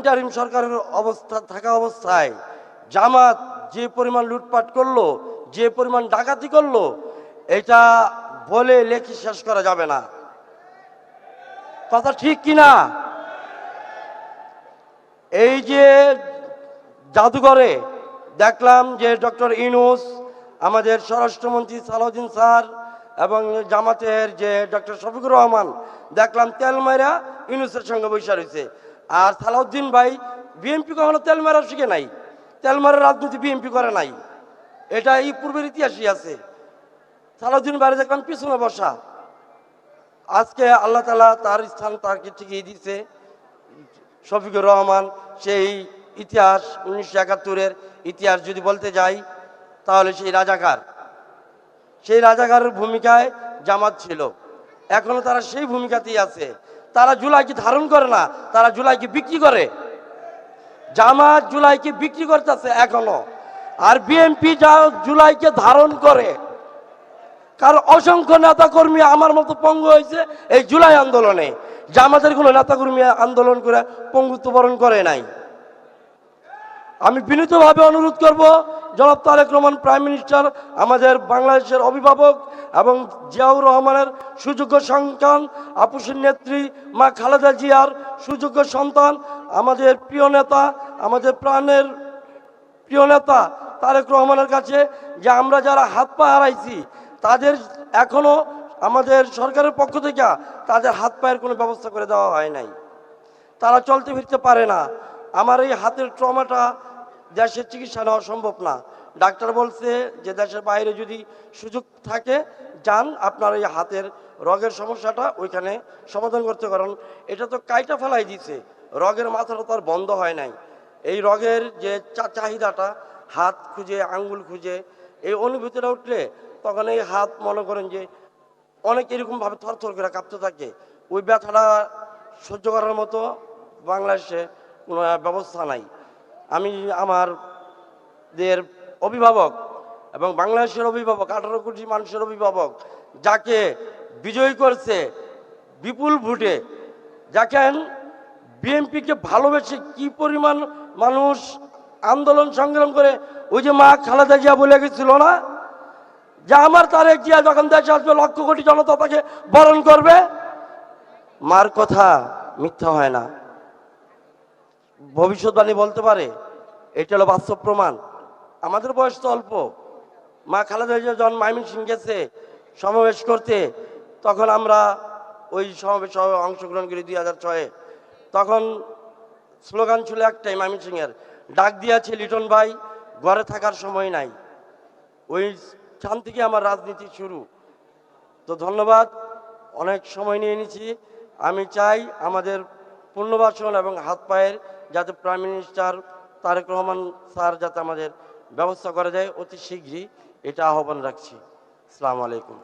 Interim সরকারের অবস্থা থাকা অবস্থায় জামাত যে পরিমাণ লুটপাট করলো, যে পরিমাণ ডাকাতি করলো, এটা বলে লেখি শেষ করা যাবে না। কথা ঠিক কিনা? এই যে জাদুঘরে দেখলাম যে ডক্টর ইউনূস, আমাদের স্বরাষ্ট্রমন্ত্রী সালাউদ্দিন স্যার এবং জামাতের যে ডক্টর শফিকুর রহমান, দেখলাম তেল মারা ইউনূসের সঙ্গে বসে রয়েছে। আর সালাউদ্দিন ভাই বিএনপি কখনো তেল মারা শিখে নাই, তেল মারা রাজনীতি বিএনপি করে নাই, এটা এই পূর্বের ইতিহাসই আছে। সালাউদ্দিন ভাই দেখলাম পিছনে বসা। আজকে আল্লাহ তাআলা তার স্থান তাকে ঠিকই দিচ্ছে। শফিকুর রহমান সেই ইতিহাস 1971-এর ইতিহাস যদি বলতে যাই, তাহলে সেই রাজাকারের ভূমিকায় জামাত ছিল, এখনো তারা সেই ভূমিকাতেই আছে। তারা জুলাইকে ধারণ করে না, তারা জুলাইকে বিক্রি করে। জামাত জুলাইকে বিক্রি করতেছে এখনো, আর বিএনপি যা জুলাইকে ধারণ করে। কারণ অসংখ্য নেতাকর্মী আমার মতো পঙ্গু হয়েছে এই জুলাই আন্দোলনে, জামাতের কোনো নেতাকর্মী আন্দোলন করে পঙ্গুত্ব বরণ করে নাই। আমি বিনীতভাবে অনুরোধ করব, জনাব তারেক রহমান প্রাইম মিনিস্টার, আমাদের বাংলাদেশের অভিভাবক এবং জিয়াউর রহমানের সুযোগ্য সন্তান, আপুসের নেত্রী মা খালেদা জিয়ার সুযোগ্য সন্তান, আমাদের প্রিয় নেতা, আমাদের প্রাণের প্রিয় নেতা তারেক রহমানের কাছে, যে আমরা যারা হাত পা হারাইছি তাদের এখনো আমাদের সরকারের পক্ষ থেকে তাদের হাত পায়ের কোনো ব্যবস্থা করে দেওয়া হয় নাই, তারা চলতে ফিরতে পারে না। আমার এই হাতের ট্রমাটা দেশের চিকিৎসা নেওয়া সম্ভব না। ডাক্তার বলছে যে দেশের বাইরে যদি সুযোগ থাকে যান, আপনার এই হাতের রগের সমস্যাটা ওইখানে সমাধান করতে, কারণ এটা তো কাইটা ফেলাই দিছে, রগের মাথাটা তো আর বন্ধ হয় নাই। এই রগের যে চাহিদাটা, হাত খুঁজে আঙ্গুল খুঁজে এই অনুভূতিটা উঠলে তখন এই হাত মনে করেন যে অনেক এরকমভাবে থরথর করে কাঁপতে থাকে। ওই ব্যথাটা সহ্য করার মতো বাংলাদেশে কোনো ব্যবস্থা নাই। আমি আমাদের অভিভাবক এবং বাংলাদেশের অভিভাবক, 18 কোটি মানুষের অভিভাবক, যাকে বিজয়ী করছে বিপুল ভোটে, দেখেন বিএনপিকে ভালোবেসে কি পরিমাণ মানুষ আন্দোলন সংগ্রাম করে। ওই যে মা খালেদা জিয়া বলে গেছিল না যে আমার তারেক জিয়া যখন দেশে আসবে লক্ষ কোটি জনতা তাকে বরণ করবে। মার কথা মিথ্যা হয় না, ভবিষ্যৎবাণী বলতে পারে, এটা হলো বাস্তব প্রমাণ। আমাদের বয়স তো অল্প। মা খালেদা জিয়া যখন ময়মনসিংহ গেছে সমাবেশ করতে, তখন আমরা ওই সমাবেশে অংশগ্রহণ করি 2006-এ। তখন স্লোগান ছিল একটাই ময়মনসিংহের, ডাক দিয়েছে লিটন ভাই ঘরে থাকার সময় নাই। ওই স্থান থেকে আমার রাজনীতি শুরু। তো ধন্যবাদ, অনেক সময় নিয়ে নিয়েছি। আমি চাই আমাদের পুনর্বাসন এবং হাত পায়ের যাতে prime minister Tarique Rahman sir যাতে আমাদের ব্যবস্থা করা যায় অতি শীঘ্রই, এটা আহ্বান রাখছি। আসসালামু আলাইকুম।